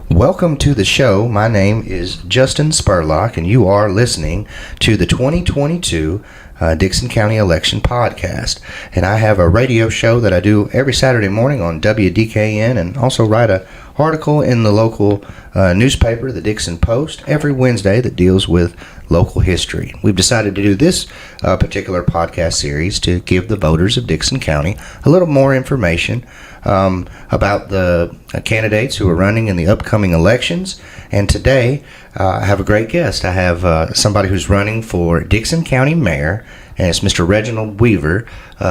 Welcome to the show. My name is Justin Spurlock, and you are listening to the 2022 Dickson County Election Podcast. And I have a radio show that I do every Saturday morning on WDKN, and also write an article in the local newspaper, the Dickson Post, every Wednesday that deals with local history. We've decided to do this particular podcast series to give the voters of Dickson County a little more information about the candidates who are running in the upcoming elections. And today, I have a great guest. I have somebody who's running for Dickson County Mayor, and it's Mr. Reginald Weaver.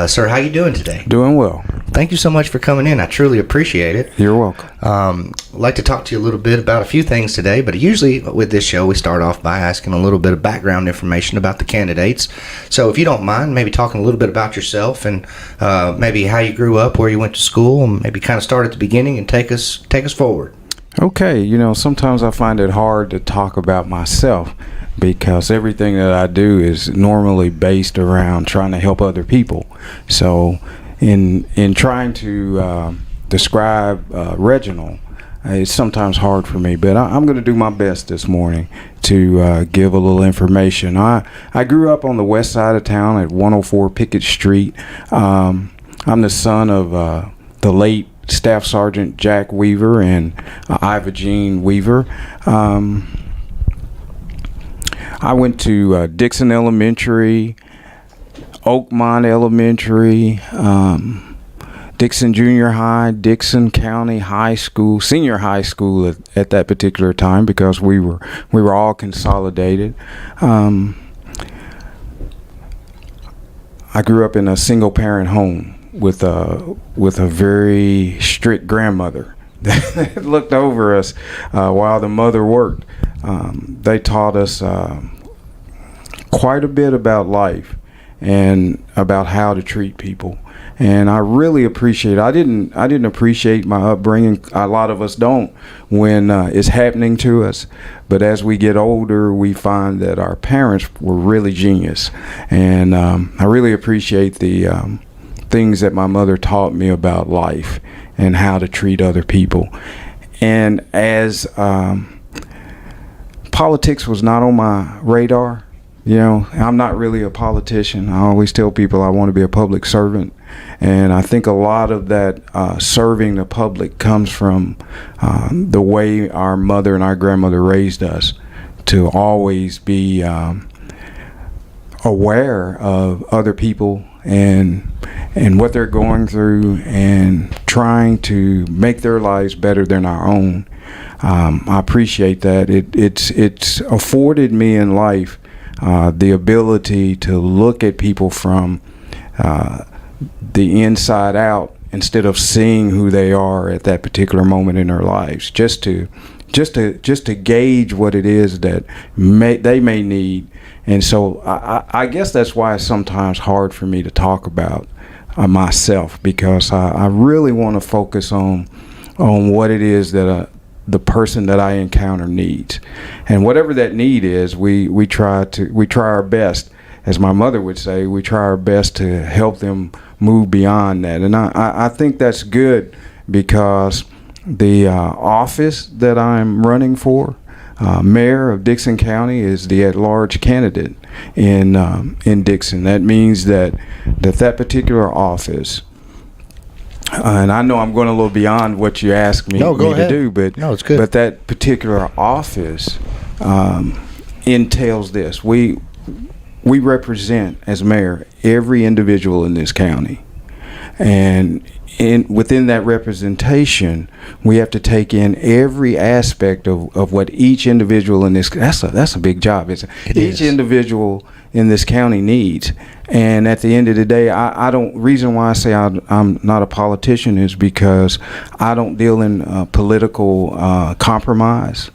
Sir, how you doing today? Doing well. Thank you so much for coming in. I truly appreciate it. You're welcome. I'd like to talk to you a little bit about a few things today, but usually with this show, we start off by asking a little bit of background information about the candidates. So if you don't mind, maybe talking a little bit about yourself and maybe how you grew up, where you went to school, and maybe kind of start at the beginning and take us forward. Okay, sometimes I find it hard to talk about myself because everything that I do is normally based around trying to help other people. So in trying to describe Reginald, it's sometimes hard for me, but I'm going to do my best this morning to give a little information. I grew up on the west side of town at 104 Pickett Street. I'm the son of the late Staff Sergeant Jack Weaver and Iva Jean Weaver. I went to Dickson Elementary, Oakmont Elementary, Dickson Junior High, Dickson County High School, Senior High School at that particular time because we were all consolidated. I grew up in a single parent home with a very strict grandmother that looked over us while the mother worked. They taught us quite a bit about life and about how to treat people, and I really appreciate. I didn't appreciate my upbringing. A lot of us don't when it's happening to us, but as we get older, we find that our parents were really genius, and I really appreciate the things that my mother taught me about life and how to treat other people. And as politics was not on my radar, I'm not really a politician. I always tell people I want to be a public servant, and I think a lot of that serving the public comes from the way our mother and our grandmother raised us to always be aware of other people and what they're going through and trying to make their lives better than our own. I appreciate that. It's afforded me in life the ability to look at people from the inside out instead of seeing who they are at that particular moment in their lives, just to gauge what it is that they may need. And so I guess that's why it's sometimes hard for me to talk about myself, because I really want to focus on what it is that the person that I encounter needs, and whatever that need is, we try our best, as my mother would say, we try our best to help them move beyond that. And I think that's good, because the office that I'm running for, Mayor of Dickson County, is the at-large candidate in Dickson. That means that particular office, and I know I'm going a little beyond what you asked me to do, but no, it's good. But that particular office entails this: we represent, as mayor, every individual in this county, and within that representation, we have to take in every aspect of what each individual in this, that's a big job, isn't it? Each individual in this county needs. And at the end of the day, reason why I say I'm not a politician is because I don't deal in political compromise.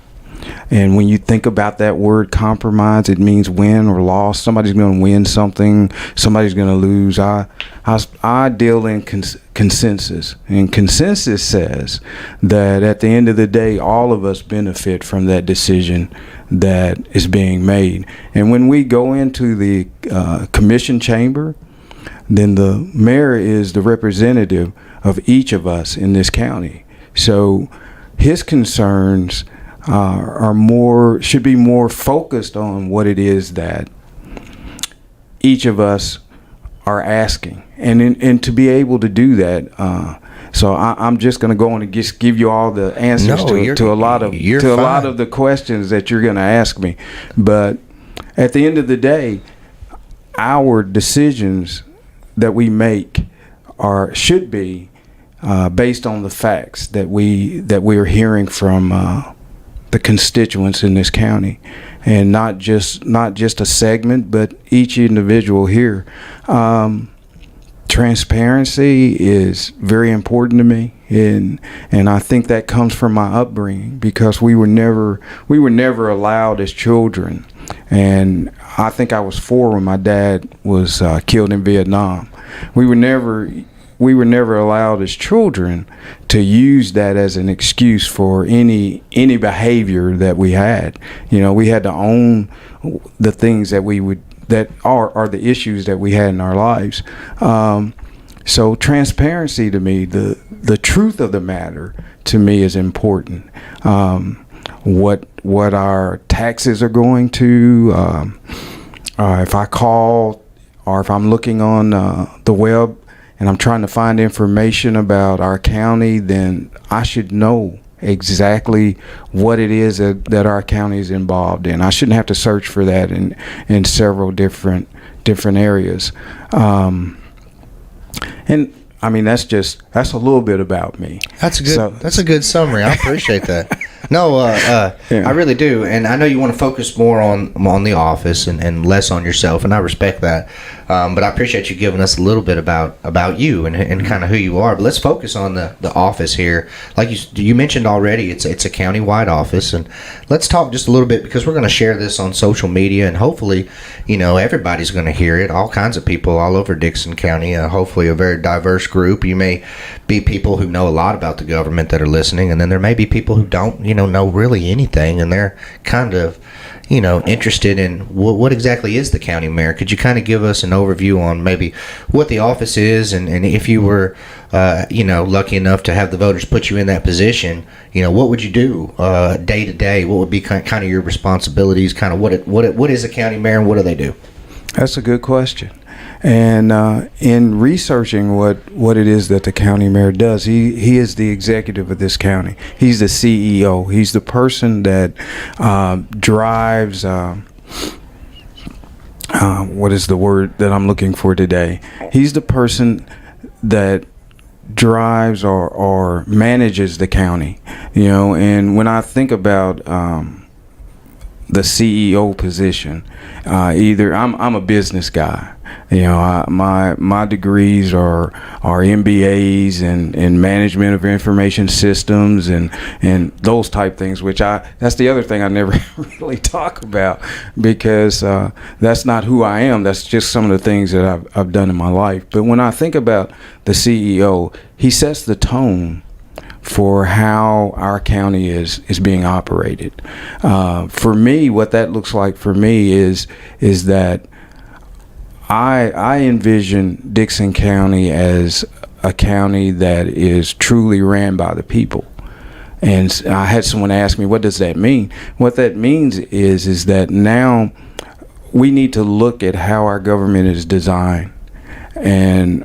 And when you think about that word compromise, it means win or loss. Somebody's going to win something, somebody's going to lose. I deal in consensus, and consensus says that at the end of the day, all of us benefit from that decision that is being made. And when we go into the commission chamber, then the mayor is the representative of each of us in this county. So his concerns should be more focused on what it is that each of us are asking, and to be able to do that. So I'm just going to go on and just give you all the answers to a lot of the questions that you're going to ask me. But at the end of the day, our decisions that we make should be based on the facts that we are hearing from the constituents in this county, and not just a segment, but each individual here. Transparency is very important to me, and I think that comes from my upbringing, because we were never allowed as children. And I think I was 4 when my dad was killed in Vietnam. We were never allowed as children to use that as an excuse for any behavior that we had. We had to own the things that are the issues that we had in our lives. So transparency to me, the truth of the matter to me is important. What our taxes are going to, if I call or if I'm looking on the web and I'm trying to find information about our county, then I should know exactly what it is that our county is involved in. I shouldn't have to search for that in several different areas. And I mean, that's a little bit about me. That's a good summary. I appreciate that. No, yeah. I really do, and I know you want to focus more on the office and less on yourself, and I respect that. But I appreciate you giving us a little bit about you and kind of who you are. But let's focus on the office here. Like you mentioned already, it's a county-wide office, and let's talk just a little bit, because we're going to share this on social media, and hopefully, everybody's going to hear it. All kinds of people all over Dickson County. Hopefully, a very diverse group. You may be people who know a lot about the government that are listening, and then there may be people who don't, know really anything, and they're kind of interested in what exactly is the county mayor. Could you kind of give us an overview on maybe what the office is, and if you were lucky enough to have the voters put you in that position, what would you do day to day? What would be kind of your responsibilities? Kind of what is a county mayor, and what do they do? That's a good question. And in researching what it is that the county mayor does, he is the executive of this county. He's the CEO. He's the person that drives, what is the word that I'm looking for today? He's the person that drives or manages the county. And when I think about the CEO position, either I'm a business guy. My degrees are MBAs and management of information systems and those type things, which that's the other thing I never really talk about, because that's not who I am. That's just some of the things that I've done in my life. But when I think about the CEO, he sets the tone for how our county is being operated. For me, what that looks like for me is that I envision Dickson County as a county that is truly ran by the people. And I had someone ask me, what does that mean? What that means is that now we need to look at how our government is designed, and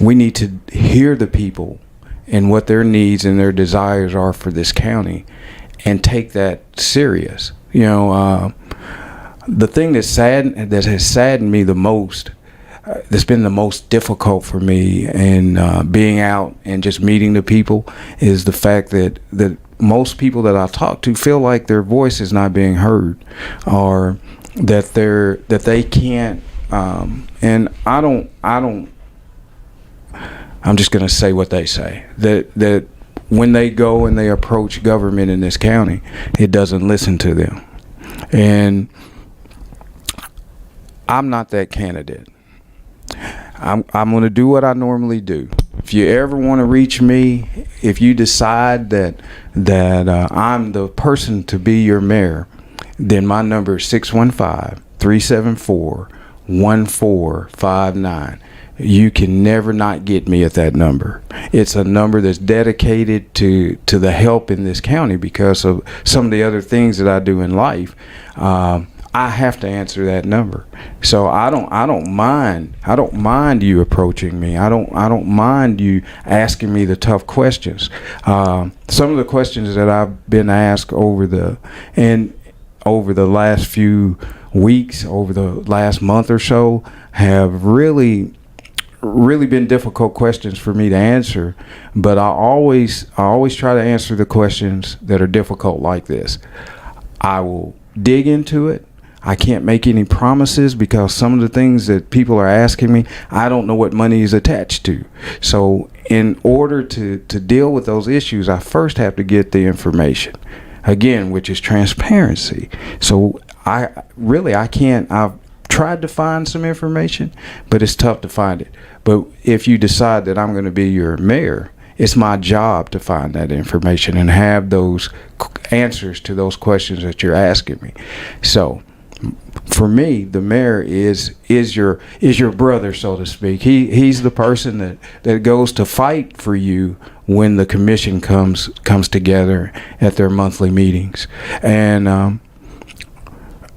we need to hear the people and what their needs and their desires are for this county, and take that serious. The thing that has saddened me the most, that's been the most difficult for me in being out and just meeting the people, is the fact that most people that I talk to feel like their voice is not being heard, or that they can't. And I'm just going to say what they say, that when they go and they approach government in this county, it doesn't listen to them. And I'm not that candidate. I'm going to do what I normally do. If you ever want to reach me, if you decide that I'm the person to be your mayor, then my number is 615-374-1459. you can never not get me at that number. It's a number that's dedicated to the help in this county because of some of the other things that I do in life. I have to answer that number. So I don't mind you approaching me. I don't mind you asking me the tough questions. Some of the questions that I've been asked over the last few weeks, over the last month or so, have really been difficult questions for me to answer, but I always try to answer the questions that are difficult like this. I will dig into it. I can't make any promises because some of the things that people are asking me, I don't know what money is attached to. So in order to deal with those issues, I first have to get the information, again, which is transparency. So I've tried to find some information, but it's tough to find it. But if you decide that I'm going to be your mayor, it's my job to find that information and have those answers to those questions that you're asking me. So for me, the mayor is your brother, so to speak. He's the person that goes to fight for you when the commission comes together at their monthly meetings. And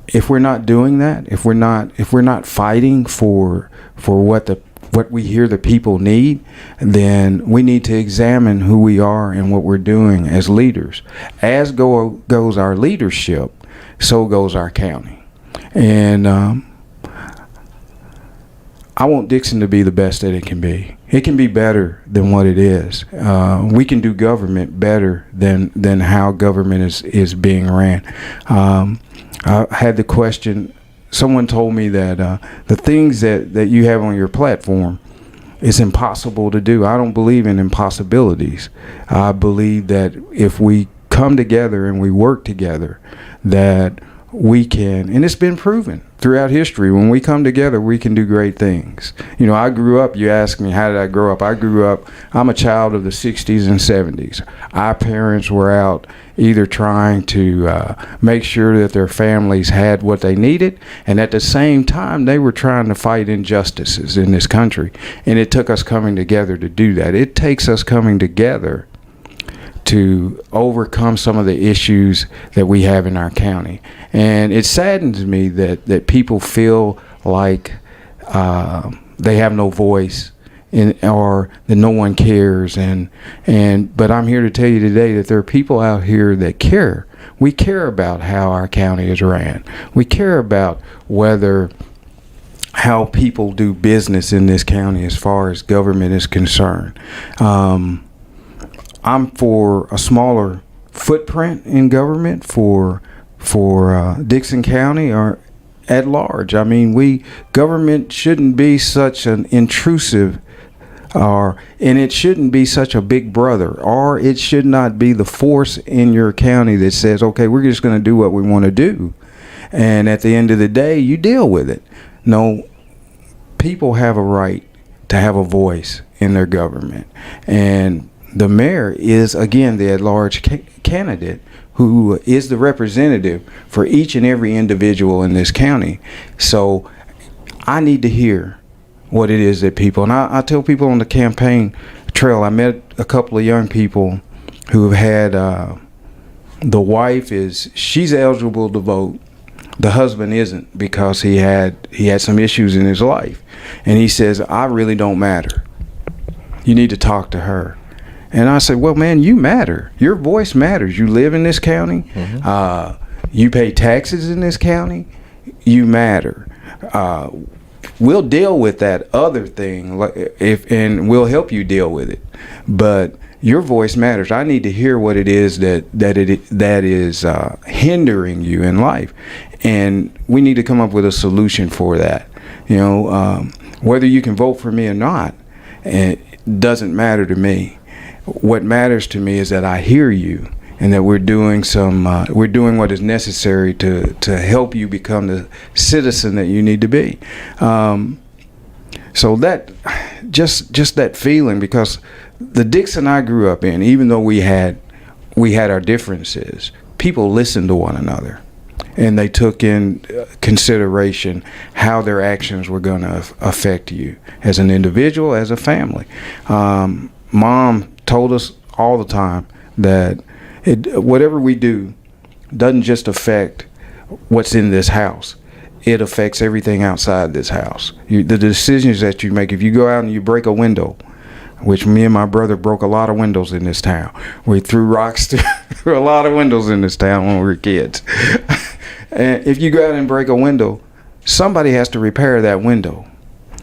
if we're not doing that, if we're not fighting for what we hear the people need, then we need to examine who we are and what we're doing as leaders. As goes our leadership, so goes our county. And I want Dickson to be the best that it can be. It can be better than what it is. We can do government better than how government is being ran. I had the question, someone told me that the things that you have on your platform is impossible to do. I don't believe in impossibilities. I believe that if we come together and we work together, that we can, and it's been proven throughout history, when we come together, we can do great things. You know, I grew up, you ask me, how did I grow up? I'm a child of the 60s and 70s. Our parents were out either trying to make sure that their families had what they needed, and at the same time, they were trying to fight injustices in this country. And it took us coming together to do that. It takes us coming together to overcome some of the issues that we have in our county. And it saddens me that people feel like they have no voice or that no one cares. But I'm here to tell you today that there are people out here that care. We care about how our county is ran. We care about how people do business in this county as far as government is concerned. I'm for a smaller footprint in government for Dickson County or at large. I mean, government shouldn't be such an intrusive, and it shouldn't be such a big brother, or it should not be the force in your county that says, okay, we're just going to do what we want to do, and at the end of the day, you deal with it. No, people have a right to have a voice in their government, and the mayor is, again, the at-large candidate who is the representative for each and every individual in this county. So I need to hear what it is that people, and I tell people on the campaign trail, I met a couple of young people who have had, the wife she's eligible to vote. The husband isn't because he had some issues in his life. And he says, I really don't matter. You need to talk to her. And I said, well, man, you matter. Your voice matters. You live in this county. Mm-hmm. You pay taxes in this county. You matter. We'll deal with that other thing, and we'll help you deal with it. But your voice matters. I need to hear what it is that is hindering you in life, and we need to come up with a solution for that. You know, whether you can vote for me or not, it doesn't matter to me. What matters to me is that I hear you, and that we're doing what is necessary to help you become the citizen that you need to be. So that just that feeling, because the Dickson I grew up in, even though we had our differences, people listened to one another. and they took in consideration how their actions were going to affect you as an individual, as a family. Mom told us all the time that whatever we do doesn't just affect what's in this house. It affects everything outside this house. The decisions that you make, if you go out and you break a window, which me and my brother broke a lot of windows in this town. We threw rocks through a lot of windows in this town when we were kids. And if you go out and break a window, somebody has to repair that window.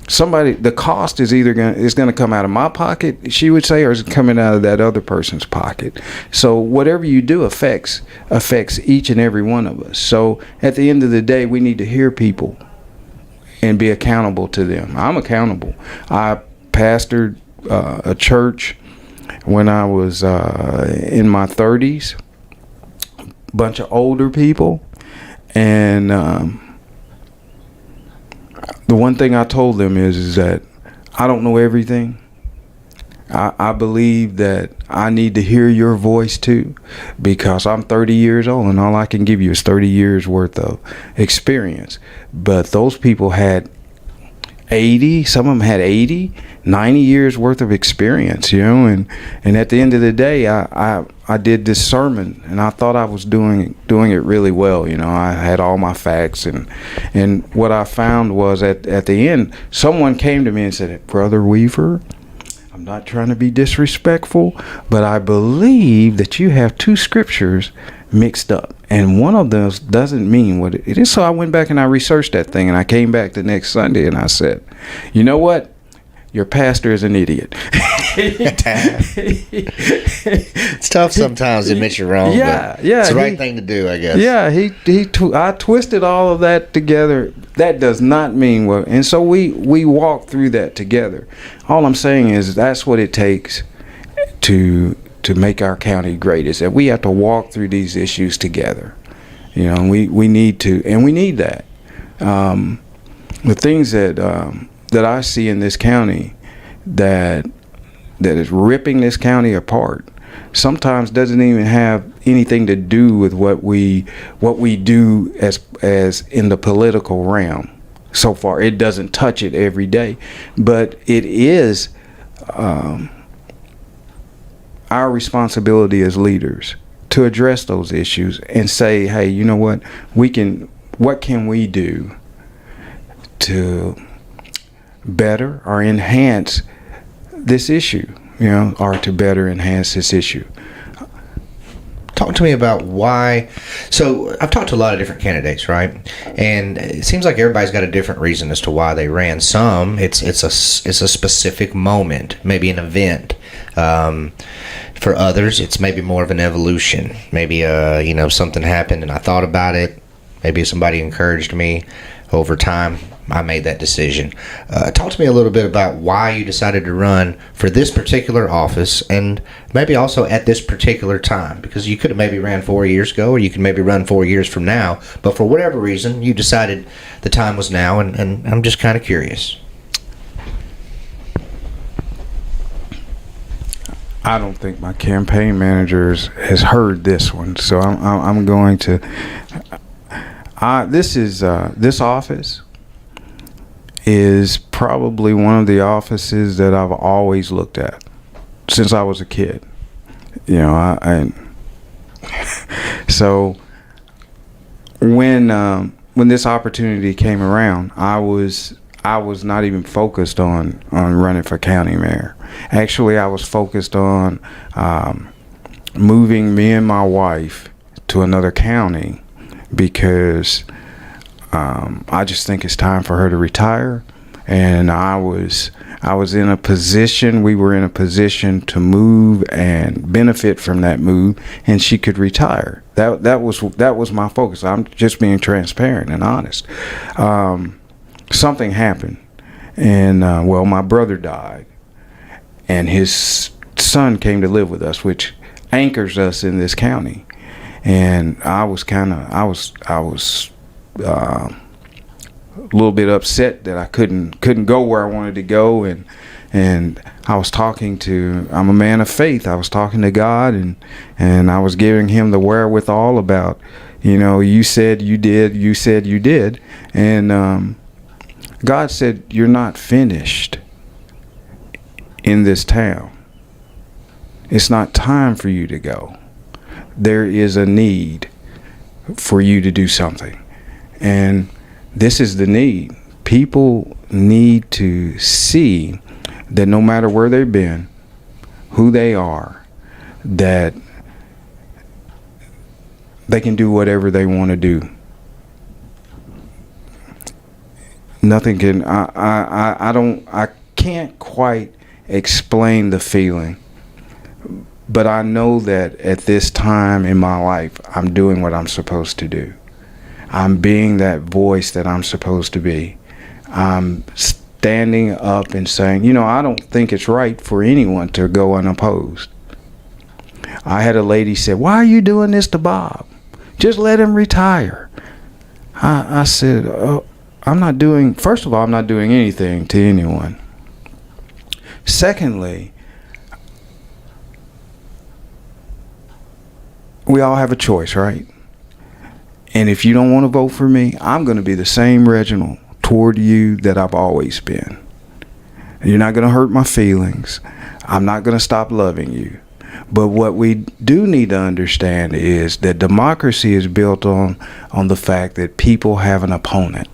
The cost is either going to come out of my pocket, she would say, or is it coming out of that other person's pocket. So whatever you do affects each and every one of us. So at the end of the day, we need to hear people and be accountable to them. I'm accountable. I pastored a church when I was in my 30s, bunch of older people, and the one thing I told them is that I don't know everything. I believe that I need to hear your voice too, because I'm 30 years old and all I can give you is 30 years worth of experience. But those people had 80, some of them had 80, 90 years worth of experience, and at the end of the day, I did this sermon and I thought I was doing it really well. I had all my facts, and what I found was at the end, someone came to me and said, "Brother Weaver, I'm not trying to be disrespectful, but I believe that you have two scriptures mixed up, and one of those doesn't mean what it is." So I went back and I researched that thing, and I came back the next Sunday and I said, "You know what? Your pastor is an idiot." It's tough sometimes to admit you're wrong. Yeah, but yeah. It's the right thing to do, I guess. Yeah, I twisted all of that together. That does not mean what, and so we walked through that together. All I'm saying is that's what it takes to make our county great, is that we have to walk through these issues together. And we need to, and we need that. The things that I see in this county that is ripping this county apart sometimes doesn't even have anything to do with what we do as in the political realm. So far, it doesn't touch it every day, but it is our responsibility as leaders to address those issues and say, "Hey, you know what? What can we do to better or enhance this issue, or to better enhance this issue?" Talk to me about why. So I've talked to a lot of different candidates, right? And it seems like everybody's got a different reason as to why they ran. Some, it's a specific moment, maybe an event. For others, it's maybe more of an evolution. Maybe something happened and I thought about it. Maybe somebody encouraged me. Over time, I made that decision. Talk to me a little bit about why you decided to run for this particular office, and maybe also at this particular time, because you could have maybe ran 4 years ago, or you could maybe run 4 years from now, but for whatever reason, you decided the time was now, and I'm just kind of curious. I don't think my campaign manager has heard this one, so I'm going to. This office is probably one of the offices that I've always looked at since I was a kid. So when this opportunity came around, I was not even focused on running for county mayor. Actually, I was focused on moving me and my wife to another county, because I just think it's time for her to retire, and I was in a position. We were in a position to move and benefit from that move, and she could retire. That was my focus. I'm just being transparent and honest. Something happened, and my brother died, and his son came to live with us, which anchors us in this county. And I was a little bit upset that I couldn't go where I wanted to go, and I was I'm a man of faith. I was talking to God, and I was giving him the wherewithal about, You said you did. And God said, you're not finished in this town. It's not time for you to go. There is a need for you to do something. And this is the need. People need to see that no matter where they've been, who they are, that they can do whatever they want to do. Nothing can, I can't quite explain the feeling, but I know that at this time in my life, I'm doing what I'm supposed to do. I'm being that voice that I'm supposed to be. I'm standing up and saying, I don't think it's right for anyone to go unopposed. I had a lady say, why are you doing this to Bob? Just let him retire. I said, first of all, I'm not doing anything to anyone. Secondly, we all have a choice, right? And if you don't want to vote for me, I'm going to be the same Reginald toward you that I've always been. You're not going to hurt my feelings. I'm not going to stop loving you. But what we do need to understand is that democracy is built on the fact that people have an opponent,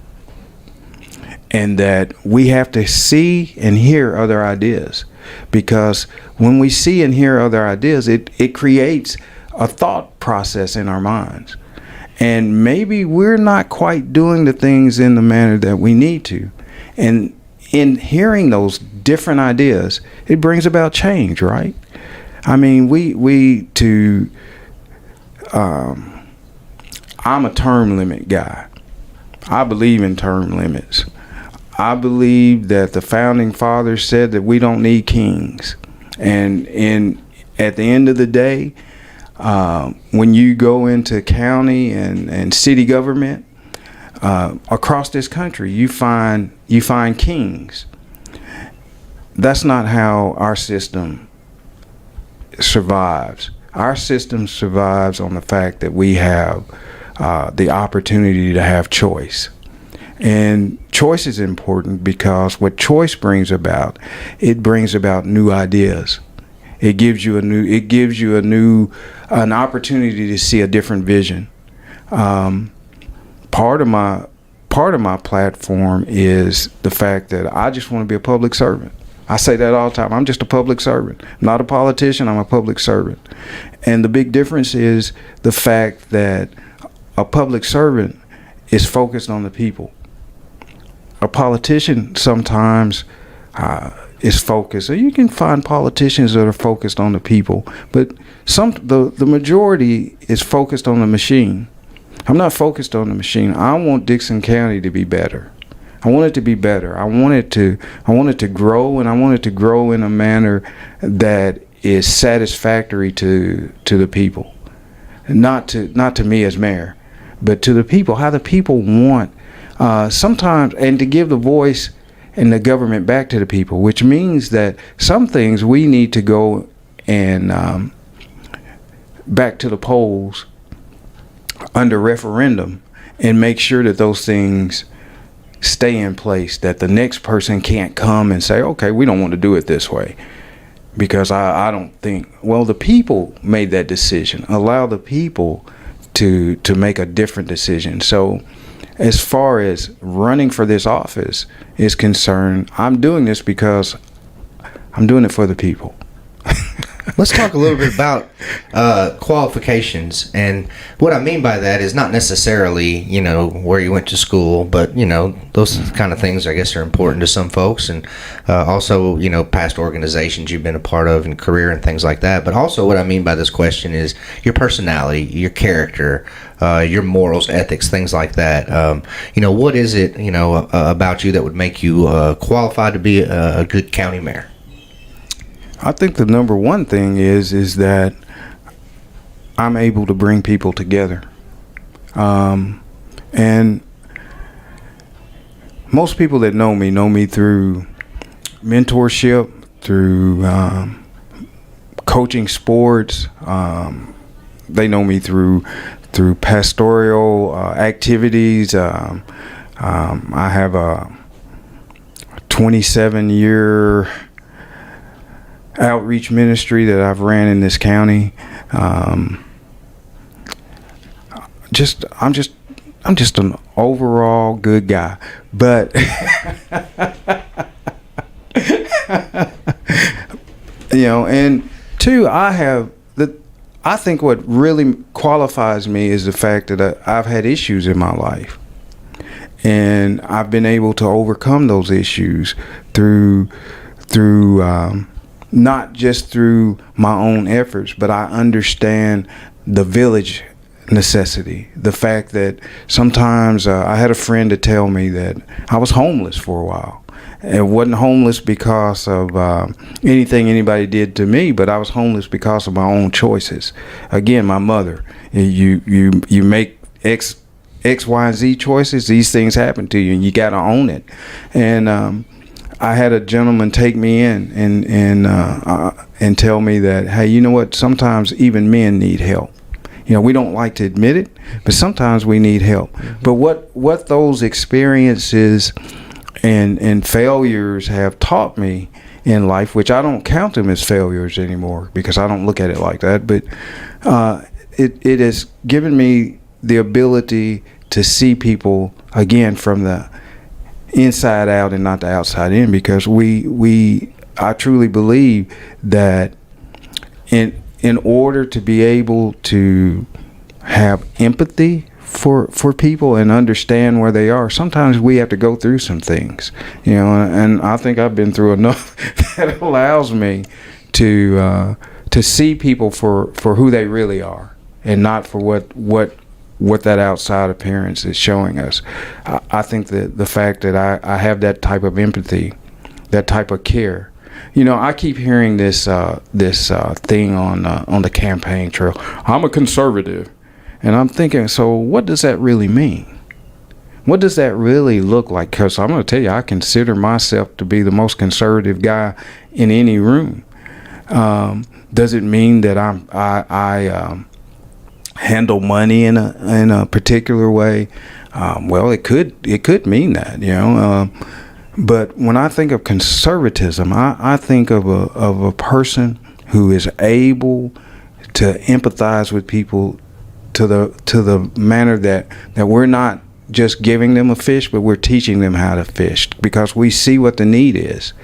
and that we have to see and hear other ideas, because when we see and hear other ideas, it creates a thought process in our minds. And maybe we're not quite doing the things in the manner that we need to. And in hearing those different ideas, it brings about change, right? I mean, I'm a term limit guy. I believe in term limits. I believe that the founding fathers said that we don't need kings. And at the end of the day, when you go into county and city government across this country, you find kings. That's not how our system survives. Our system survives on the fact that we have the opportunity to have choice. And choice is important because what choice brings about, it brings about new ideas. It gives you an opportunity to see a different vision. Part of my platform is the fact that I just want to be a public servant. I say that all the time. I'm just a public servant. I'm not a politician. I'm a public servant. And the big difference is the fact that a public servant is focused on the people. A politician sometimes is focused. So you can find politicians that are focused on the people, but the majority is focused on the machine. I'm not focused on the machine. I want Dickson County to be better. I want it to be better. I want it to grow, and I want it to grow in a manner that is satisfactory to the people. Not to me as mayor, but to the people, how the people want sometimes, and to give the voice and the government back to the people, which means that some things we need to go and back to the polls under referendum and make sure that those things stay in place, that the next person can't come and say, okay, we don't want to do it this way. Because I don't think, well, the people made that decision. Allow the people to make a different decision. So as far as running for this office is concerned, I'm doing this because I'm doing it for the people. Let's talk a little bit about qualifications. And what I mean by that is not necessarily, where you went to school, but, those kind of things, I guess, are important to some folks. And also, past organizations you've been a part of and career and things like that. But also what I mean by this question is your personality, your character, your morals, ethics, things like that. What is it, about you that would make you qualified to be a good county mayor? I think the number one thing is that I'm able to bring people together. And most people that know me through mentorship, through coaching sports, they know me through pastoral activities. I have a 27-year outreach ministry that I've ran in this county. I'm just an overall good guy, but and two, I think what really qualifies me is the fact that I've had issues in my life, and I've been able to overcome those issues through not just through my own efforts, but I understand the village necessity. The fact that sometimes I had a friend to tell me that I was homeless for a while. And wasn't homeless because of anything anybody did to me, but I was homeless because of my own choices. Again, my mother. You make X, Y, and Z choices. These things happen to you, and you got to own it. And I had a gentleman take me in and tell me that, hey, you know what? Sometimes even men need help. We don't like to admit it, but sometimes we need help. Mm-hmm. But what those experiences and failures have taught me in life, which I don't count them as failures anymore because I don't look at it like that, but it has given me the ability to see people again from the inside out and not the outside in, because I truly believe that in order to be able to have empathy for people and understand where they are, sometimes we have to go through some things, and I think I've been through enough that allows me to see people for who they really are and not for what that outside appearance is showing us. I think that the fact that I have that type of empathy, that type of care. I keep hearing this thing on the campaign trail. I'm a conservative. And I'm thinking, so what does that really mean? What does that really look like? Because I'm going to tell you, I consider myself to be the most conservative guy in any room. Does it mean that I handle money in a particular way? Well, it could mean that, But when I think of conservatism, I think of a person who is able to empathize with people to the manner that we're not just giving them a fish, but we're teaching them how to fish because we see what the need is.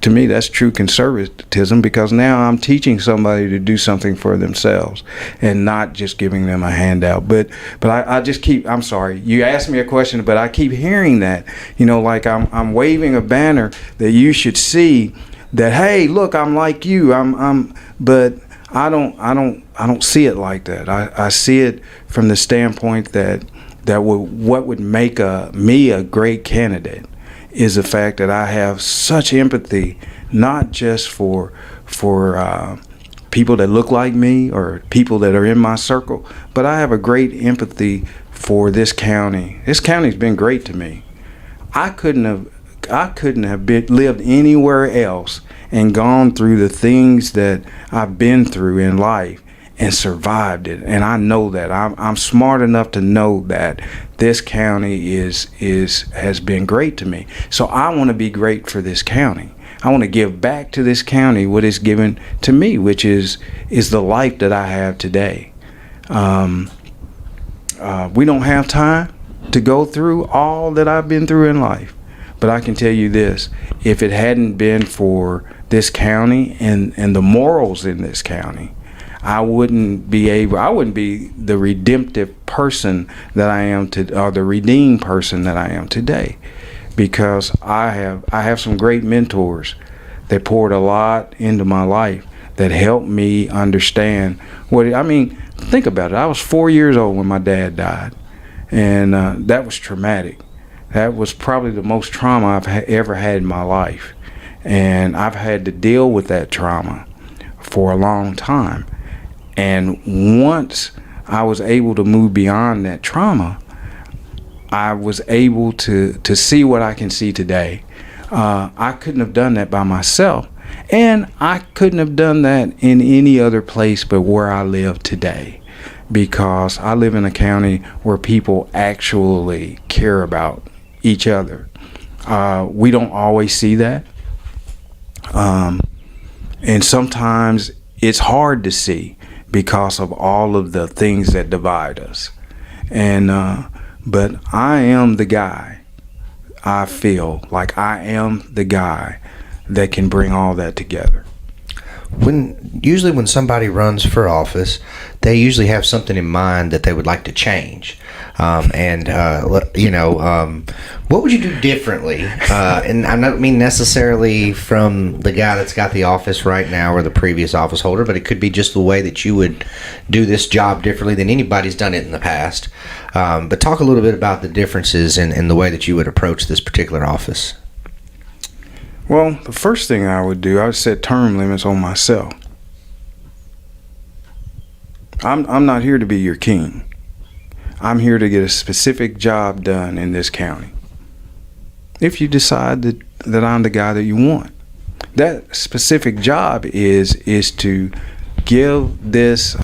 To me, that's true conservatism, because now I'm teaching somebody to do something for themselves and not just giving them a handout. But I just keep, I'm sorry, you asked me a question, but I keep hearing that, like I'm waving a banner that you should see that, hey, look, I'm like you, but I don't see it like that. I see it from the standpoint that what would make me a great candidate is the fact that I have such empathy, not just for people that look like me or people that are in my circle, but I have a great empathy for this county. This county's been great to me. I couldn't have lived anywhere else and gone through the things that I've been through in life and survived it. And I know that I'm smart enough to know that this county has been great to me. So I want to be great for this county. I want to give back to this county what is given to me, which is the life that I have today. We don't have time to go through all that I've been through in life. But I can tell you this, if it hadn't been for this county and the morals in this county, I wouldn't be the redemptive person that I am or the redeemed person that I am today, because I have some great mentors that poured a lot into my life that helped me understand think about it. I was 4 years old when my dad died, and that was traumatic. That was probably the most trauma I've ever had in my life. And I've had to deal with that trauma for a long time. And once I was able to move beyond that trauma, I was able to see what I can see today. I couldn't have done that by myself. And I couldn't have done that in any other place but where I live today. because I live in a county where people actually care about each other. We don't always see that. And sometimes it's hard to see because of all of the things that divide us. And but I am the guy. I feel like I am the guy that can bring all that together. Usually when somebody runs for office, they usually have something in mind that they would like to change. What would you do differently? And I don't mean necessarily from the guy that's got the office right now or the previous office holder, but it could be just the way that you would do this job differently than anybody's done it in the past. But talk a little bit about the differences in the way that you would approach this particular office. Well, the first thing I would do, I would set term limits on myself. I'm not here to be your king. I'm here to get a specific job done in this county. If you decide that I'm the guy that you want, that specific job is to give this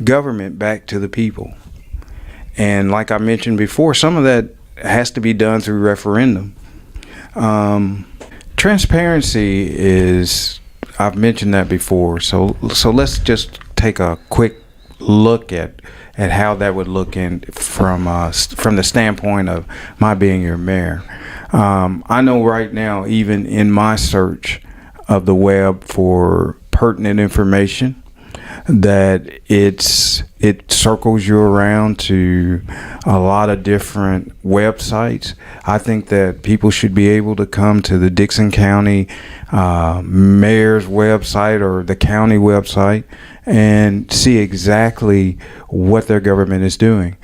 government back to the people. And like I mentioned before, some of that has to be done through referendum. Transparency is, I've mentioned that before, so let's just take a quick look at how that would look from the standpoint of my being your mayor. I know right now, even in my search of the web for pertinent information, that it circles you around to a lot of different websites. I think that people should be able to come to the Dickson County Mayor's website or the county website and see exactly what their government is doing,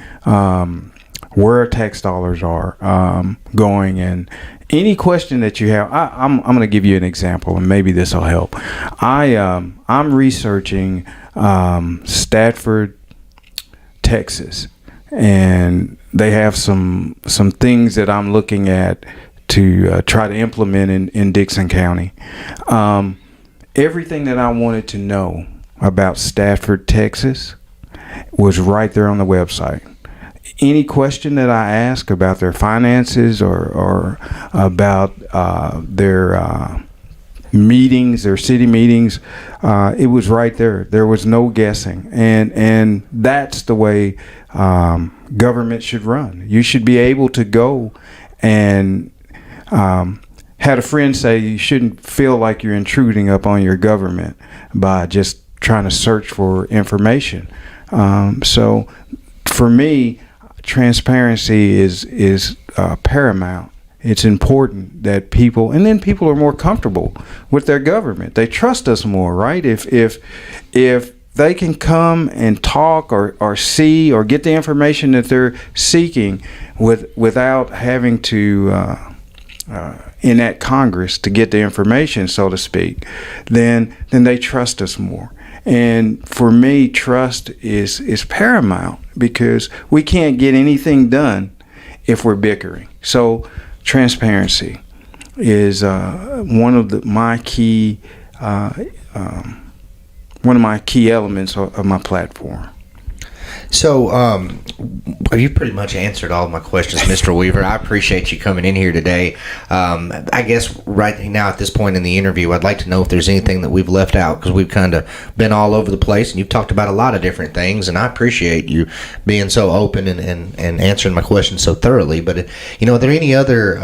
where tax dollars are going, and any question that you have. I'm going to give you an example, and maybe this will help. I'm researching Stafford, Texas, and they have some things that I'm looking at to try to implement in Dickson County. Everything that I wanted to know about Stafford, Texas was right there on the website. Any question that I ask about their finances or about their meetings, their city meetings, it was right there. There was no guessing, and that's the way government should run. You should be able to go and had a friend say you shouldn't feel like you're intruding up on your government by just trying to search for information. So for me, transparency is paramount. It's important that people are more comfortable with their government. They trust us more, right? If they can come and talk or see or get the information that they're seeking without having to enact Congress to get the information, so to speak, then they trust us more. And for me, trust is paramount, because we can't get anything done if we're bickering. So transparency is one of my key elements of my platform. So, you pretty much answered all of my questions, Mr. Weaver. I appreciate you coming in here today. I guess right now at this point in the interview, I'd like to know if there's anything that we've left out, because we've kind of been all over the place, and you've talked about a lot of different things, and I appreciate you being so open and answering my questions so thoroughly. But, are there any other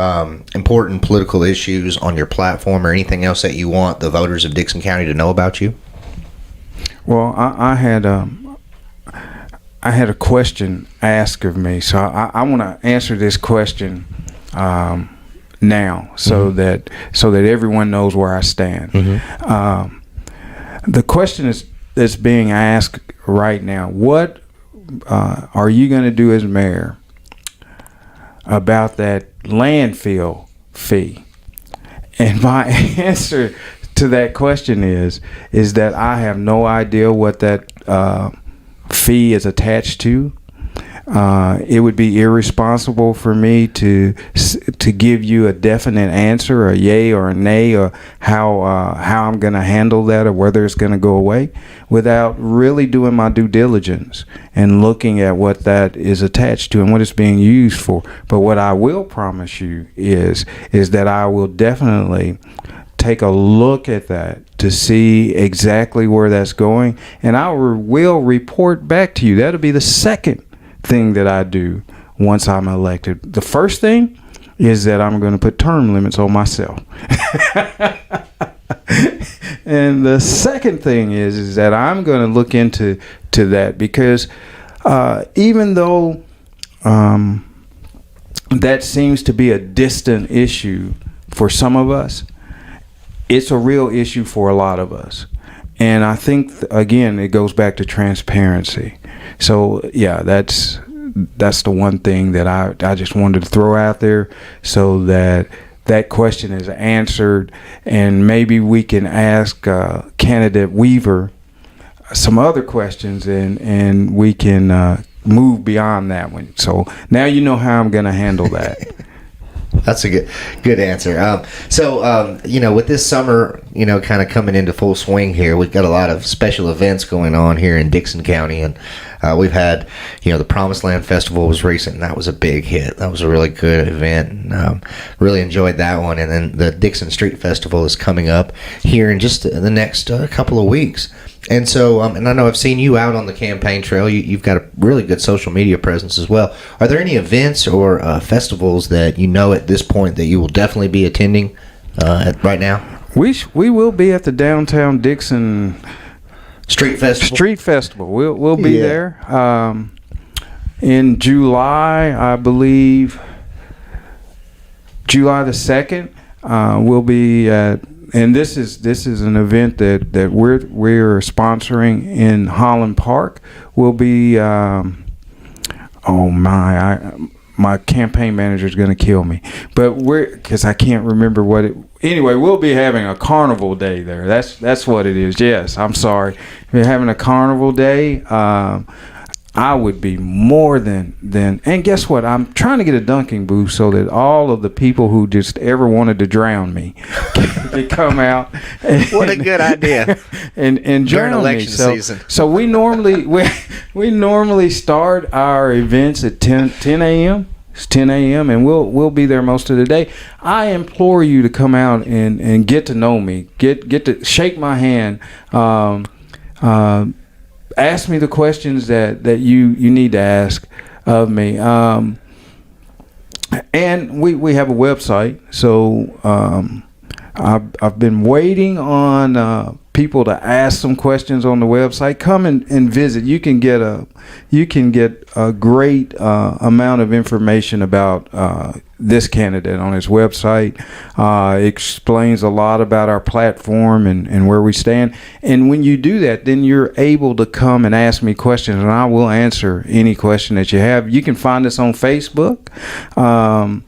important political issues on your platform or anything else that you want the voters of Dickson County to know about you? Well, I had a question asked of me, so I want to answer this question now, so that everyone knows where I stand. The question that's being asked right now: what are you going to do as mayor about that landfill fee? And my answer to that question is that I have no idea what that fee is attached to. it would be irresponsible for me to give you a definite answer, a yay or a nay, or how I'm going to handle that, or whether it's going to go away, without really doing my due diligence and looking at what that is attached to and what it's being used for. But what I will promise you is that I will definitely take a look at that to see exactly where that's going, and I will report back to you. That'll be the second thing that I do once I'm elected. The first thing is that I'm going to put term limits on myself. And the second thing is that I'm going to look into that, because even though that seems to be a distant issue for some of us, it's a real issue for a lot of us. And I think, again, it goes back to transparency. So, yeah, that's the one thing that I just wanted to throw out there, so that question is answered, and maybe we can ask candidate Weaver some other questions, and we can move beyond that one. So now you know how I'm going to handle that. That's a good answer. With this summer, kind of coming into full swing here, we've got a lot of special events going on here in Dickson County, and we've had, the Promised Land Festival was recent, and that was a big hit. That was a really good event, and really enjoyed that one. And then the Dickson Street Festival is coming up here in just the next couple of weeks. And so, and I know I've seen you out on the campaign trail. You've got a really good social media presence as well. Are there any events or festivals that at this point that you will definitely be attending right now? We will be at the downtown Dickson Street Festival. We'll be there in July, I believe. July the 2nd, we'll be at. And this is an event that we're sponsoring in Holland Park. We'll be my campaign manager is going to kill me, but because I can't remember what it. Anyway, we'll be having a carnival day there. That's what it is. Yes, I'm sorry. We're having a carnival day. I would be more than, and guess what? I'm trying to get a dunking booth so that all of the people who just ever wanted to drown me can come out. What a good idea! And join election season. So we normally start our events at 10 a.m. It's 10 a.m. and we'll be there most of the day. I implore you to come out and get to know me, get to shake my hand. Ask me the questions that you need to ask of me. And we have a website, so I've been waiting on people to ask some questions on the website. Come and visit. You can get a great amount of information about this candidate on his website. Explains a lot about our platform and where we stand. And when you do that, then you're able to come and ask me questions, and I will answer any question that you have. You can find us on Facebook. What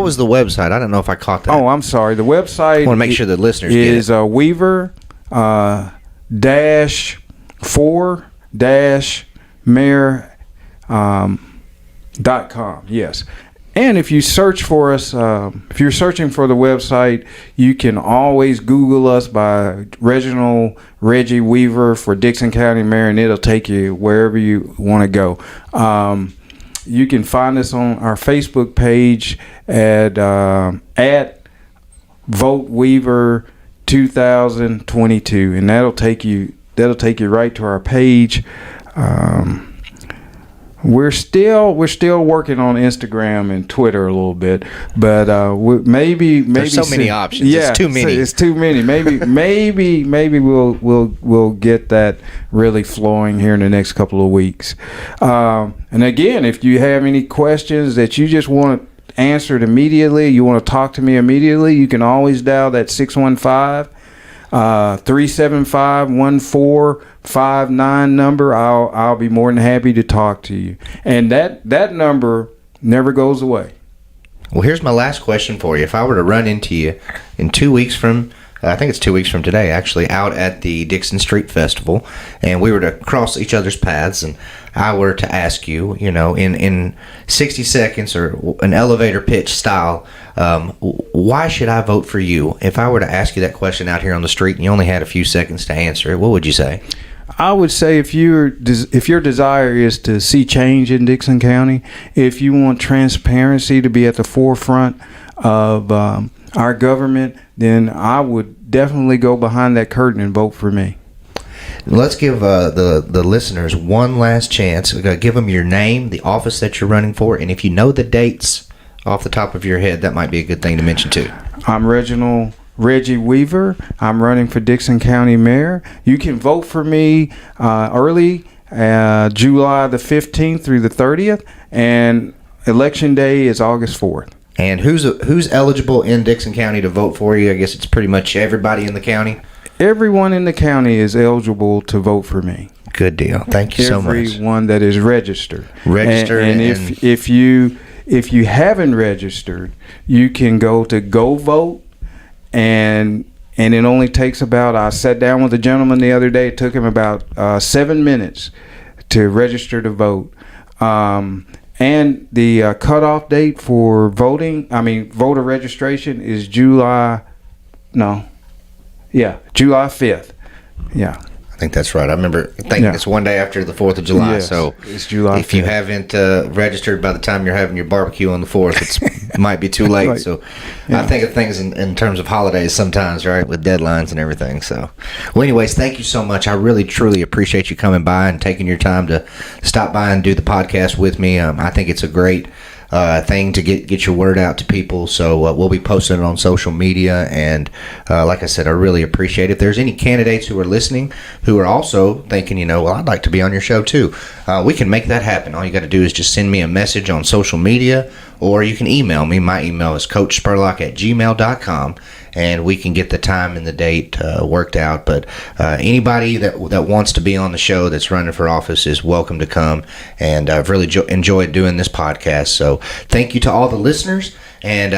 was the website? I don't know if I caught that. Oh, I'm sorry. The website. I want to make sure the listeners is get it. Weaver -4-mayor.com. Yes. And if you search for us, if you're searching for the website, you can always Google us by Reggie Weaver for Dickson County Mayor, and it'll take you wherever you want to go. You can find us on our Facebook page at Vote Weaver 2022, and that'll take you right to our page. We're still working on Instagram and Twitter a little bit, but maybe there's so many options. Yeah, it's too many. It's too many. Maybe we'll get that really flowing here in the next couple of weeks. And again, if you have any questions that you just want answered immediately, you want to talk to me immediately, you can always dial that 615-375-1459 number. I'll be more than happy to talk to you. And that number never goes away. Well, here's my last question for you. If I were to run into you in 2 weeks from I think it's 2 weeks from today, actually, out at the Dickson Street Festival, and we were to cross each other's paths, and I were to ask you, in 60 seconds or an elevator pitch style, why should I vote for you? If I were to ask you that question out here on the street and you only had a few seconds to answer it, what would you say? I would say if your desire is to see change in Dickson County, if you want transparency to be at the forefront of our government, then I would definitely go behind that curtain and vote for me. Let's give the listeners one last chance. We're going to give them your name, the office that you're running for, and if you know the dates off the top of your head, that might be a good thing to mention too. I'm Reggie Weaver. I'm running for Dickson County Mayor. You can vote for me early, July the 15th through the 30th, and Election Day is August 4th. And who's eligible in Dickson County to vote for you? I guess it's pretty much everybody in the county. Everyone in the county is eligible to vote for me. Good deal. Thank you so much. Everyone that is registered. And if you haven't registered, you can go to Go Vote, and it only takes about. I sat down with a gentleman the other day. It took him about 7 minutes to register to vote. And the cutoff date for voter registration is July 5th. Yeah. I think that's right. I remember thinking it's one day after the 4th of July. Yes, so it's July if 5th. you haven't registered by the time you're having your barbecue on the 4th, it might be too late. Right. So I think of things in terms of holidays sometimes, right, with deadlines and everything. So, well, anyways, thank you so much. I really, truly appreciate you coming by and taking your time to stop by and do the podcast with me. I think it's a great thing to get your word out to people. So we'll be posting it on social media, and like I said, I really appreciate it. If there's any candidates who are listening who are also thinking, well, I'd like to be on your show too, we can make that happen. All you got to do is just send me a message on social media, or you can email me. My email is coachspurlock@gmail.com, and we can get the time and the date worked out. But anybody that wants to be on the show that's running for office is welcome to come, and I've really enjoyed doing this podcast. So thank you to all the listeners, and